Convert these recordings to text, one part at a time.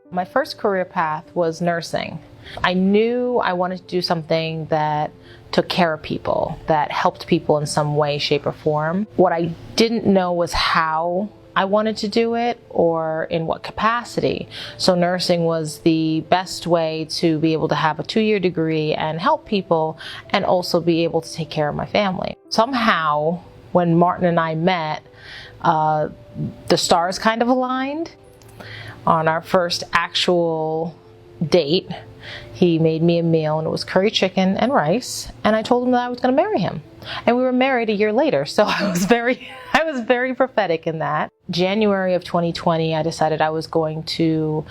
My first career path was nursing. I knew I wanted to do something that took care of people, that helped people in some way, shape, or form. What I didn't know was how I wanted to do it or in what capacity. So nursing was the best way to be able to have a 2-year degree and help people and also be able to take care of my family. Somehow, when Martin and I met, the stars kind of aligned. On our first actual date, he made me a meal, and it was curry chicken and rice, and I told him that I was going to marry him. And we were married a year later, so I was very prophetic in that. January of 2020, I decided I was going to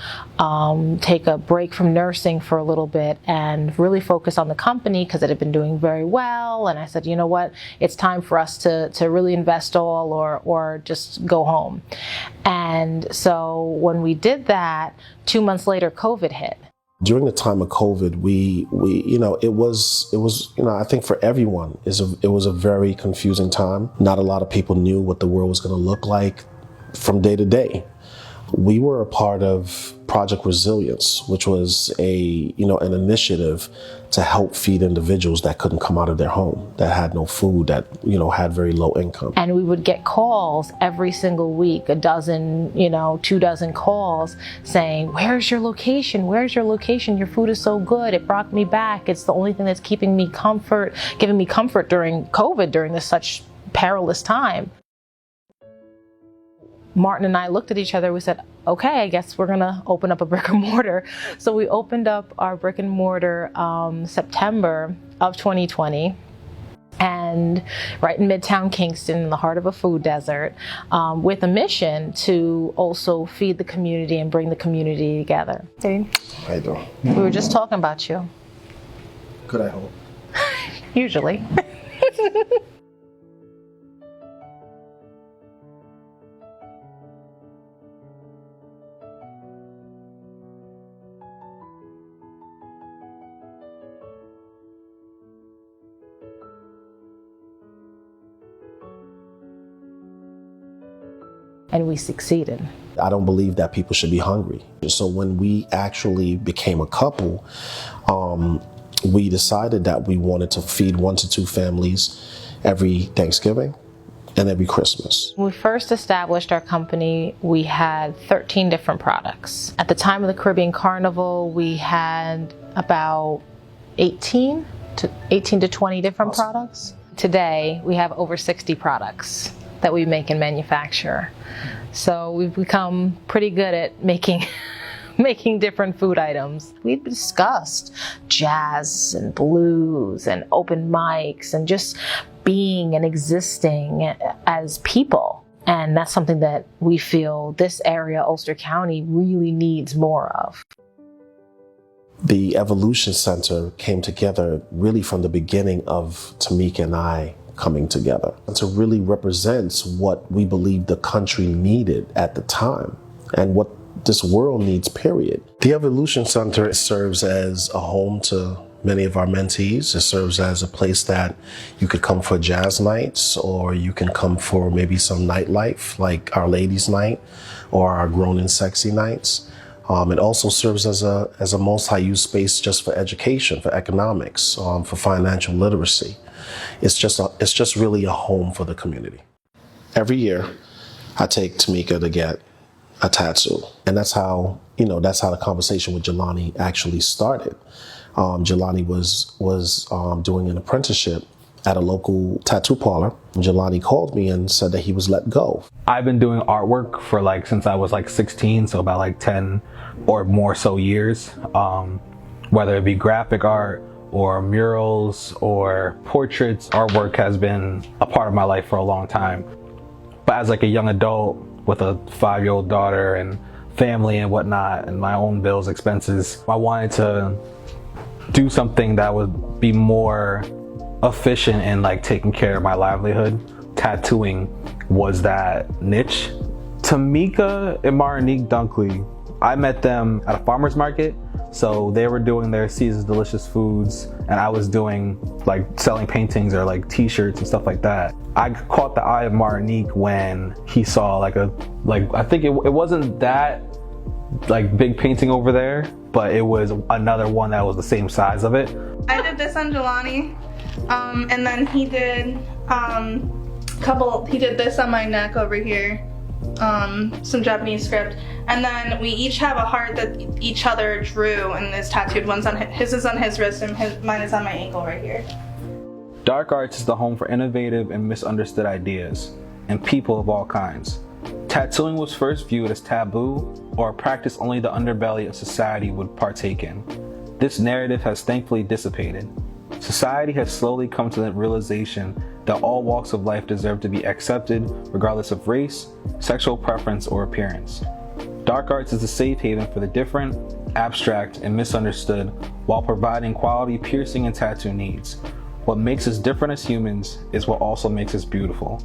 take a break from nursing for a little bit and really focus on the company because it had been doing very well. And I said, you know what, it's time for us to really invest all or just go home. And so when we did that, 2 months later, COVID hit. During the time of COVID, we it was I think for everyone it was a very confusing time. Not a lot of people knew what the world was going to look like from day to day. We were a part of Project Resilience, which was an initiative to help feed individuals that couldn't come out of their home, that had no food, that had very low income. And we would get calls every single week, 24 calls saying, "Where's your location? Where's your location? Your food is so good. It brought me back. It's the only thing that's giving me comfort during COVID, during this such perilous time." Martin and I looked at each other. We said, okay, I guess we're going to open up a brick and mortar. So we opened up our brick and mortar September of 2020. And right in Midtown Kingston, in the heart of a food desert, with a mission to also feed the community and bring the community together. How you doing? We were just talking about you. Could I hope? Usually. And we succeeded. I don't believe that people should be hungry. So when we actually became a couple, we decided that we wanted to feed 1 to 2 families every Thanksgiving and every Christmas. When we first established our company, we had 13 different products. At the time of the Caribbean Carnival, we had about 18 to 20 different products. Today, we have over 60 products that we make and manufacture. So we've become pretty good at making different food items. We've discussed jazz and blues and open mics and just being and existing as people. And that's something that we feel this area, Ulster County, really needs more of. The Evolution Center came together really from the beginning of Tamika and I coming together, and to really represents what we believe the country needed at the time and what this world needs, period. The Evolution Center serves as a home to many of our mentees. It serves as a place that you could come for jazz nights, or you can come for maybe some nightlife like our ladies' night or our grown and sexy nights. It also serves as a multi-use space just for education, for economics, for financial literacy. It's just really a home for the community. Every year, I take Tamika to get a tattoo, and that's how the conversation with Jelani actually started. Jelani was doing an apprenticeship at a local tattoo parlor. Jelani called me and said that he was let go. I've been doing artwork for since I was 16, so about 10 or more so years, whether it be graphic art or murals or portraits. Artwork has been a part of my life for a long time. But as a young adult with a 5-year-old daughter and family and whatnot, and my own bills, expenses, I wanted to do something that would be more efficient in taking care of my livelihood. Tattooing was that niche. Tamika and Martinique Dunkley, I met them at a farmer's market So they were doing their Caesar's Delicious Foods, and I was doing like selling paintings or like t-shirts and stuff like that. I caught the eye of Martinique when he saw I think it wasn't that like big painting over there, but it was another one that was the same size of it. I did this on Jelani, and then he did he did this on my neck over here, some Japanese script, and then we each have a heart that each other drew and is tattooed. His is on his wrist and mine is on my ankle right here. Dark Arts is the home for innovative and misunderstood ideas and people of all kinds. Tattooing was first viewed as taboo or a practice only the underbelly of society would partake in. This narrative has thankfully dissipated. Society has slowly come to the realization that all walks of life deserve to be accepted regardless of race, sexual preference, or appearance. Dark Arts is a safe haven for the different, abstract, and misunderstood while providing quality piercing and tattoo needs. What makes us different as humans is what also makes us beautiful.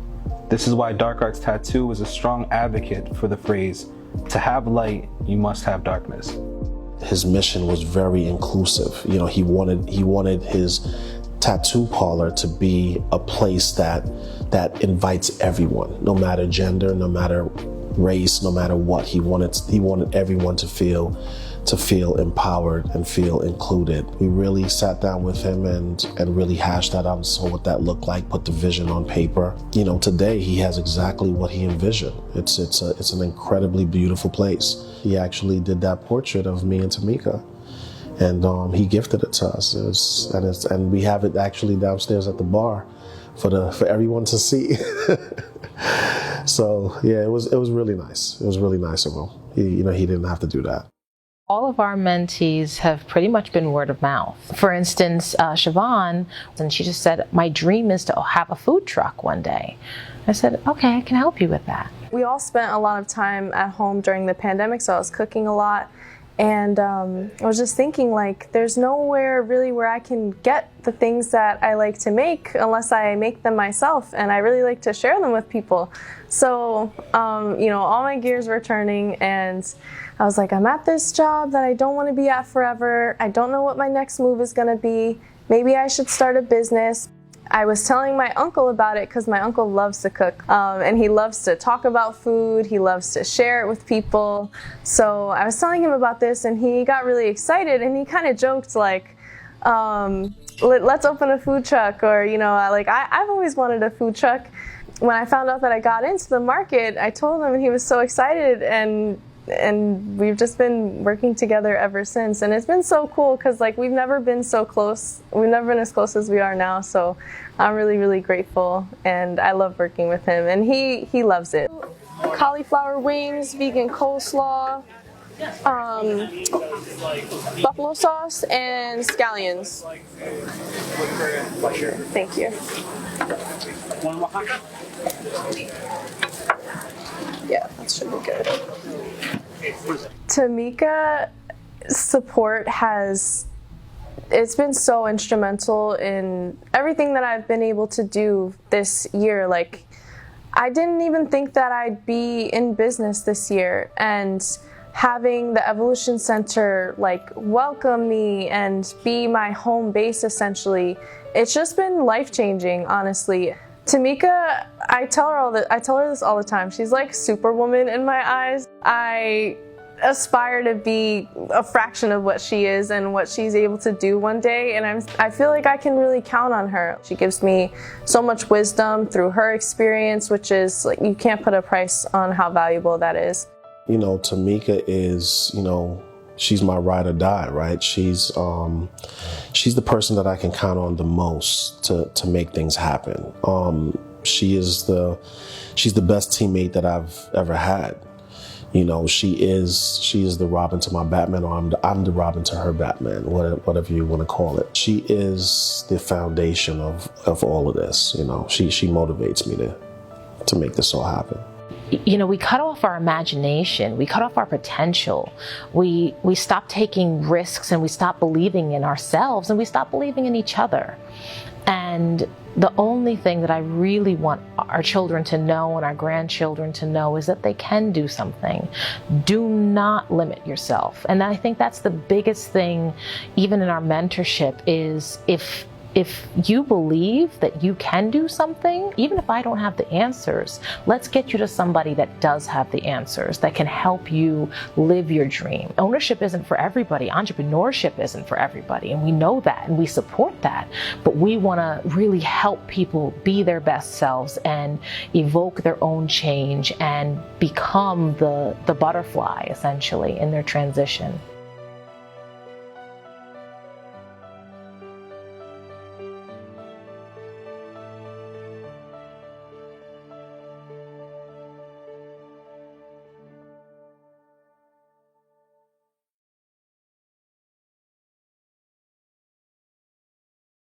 This is why Dark Arts Tattoo is a strong advocate for the phrase, to have light, you must have darkness. His mission was very inclusive. You know, he wanted his tattoo parlor to be a place that invites everyone, no matter gender, no matter race, no matter what. He wanted everyone to feel empowered and feel included. We really sat down with him and really hashed that out and saw what that looked like, put the vision on paper. You know, today he has exactly what he envisioned. It's an incredibly beautiful place. He actually did that portrait of me and Tamika, and he gifted it to us. And we have it actually downstairs at the bar for everyone to see. So yeah, it was really nice. It was really nice of him. He didn't have to do that. All of our mentees have pretty much been word of mouth. For instance, Siobhan, and she just said, my dream is to have a food truck one day. I said, okay, I can help you with that. We all spent a lot of time at home during the pandemic, so I was cooking a lot. And I was just thinking, there's nowhere really where I can get the things that I like to make unless I make them myself, and I really like to share them with people. So, all my gears were turning, and I was like, I'm at this job that I don't want to be at forever. I don't know what my next move is going to be. Maybe I should start a business. I was telling my uncle about it because my uncle loves to cook, and he loves to talk about food. He loves to share it with people. So I was telling him about this, and he got really excited, and he kind of joked let's open a food truck, or I've always wanted a food truck. When I found out that I got into the market, I told him, and he was so excited, and we've just been working together ever since, and it's been so cool because we've never been so close. We've never been as close as we are now, so I'm really, really grateful, and I love working with him, and he loves it. Cauliflower wings, vegan coleslaw, buffalo sauce, and scallions. Thank you. Yeah, that should be good. Tamika's support it's been so instrumental in everything that I've been able to do this year. I didn't even think that I'd be in business this year, and having the Evolution Center welcome me and be my home base essentially, it's just been life-changing, honestly. Tamika, I tell her this all the time. She's like Superwoman in my eyes. I aspire to be a fraction of what she is and what she's able to do one day, and I feel like I can really count on her. She gives me so much wisdom through her experience, which is you can't put a price on how valuable that is. Tamika is, she's my ride or die, right? She's the person that I can count on the most to make things happen. She's the best teammate that I've ever had. She is the Robin to my Batman, or I'm the Robin to her Batman, whatever you want to call it. She is the foundation of all of this. She motivates me to make this all happen. We cut off our imagination, we cut off our potential, we stop taking risks, and we stop believing in ourselves, and we stop believing in each other. And The only thing that I really want our children to know and our grandchildren to know is that they can do something. Do not limit yourself. And I think that's the biggest thing, even in our mentorship, is if you believe that you can do something, even if I don't have the answers, let's get you to somebody that does have the answers, that can help you live your dream. Ownership isn't for everybody. Entrepreneurship isn't for everybody. And we know that and we support that. But we want to really help people be their best selves and evoke their own change and become the butterfly, essentially, in their transition.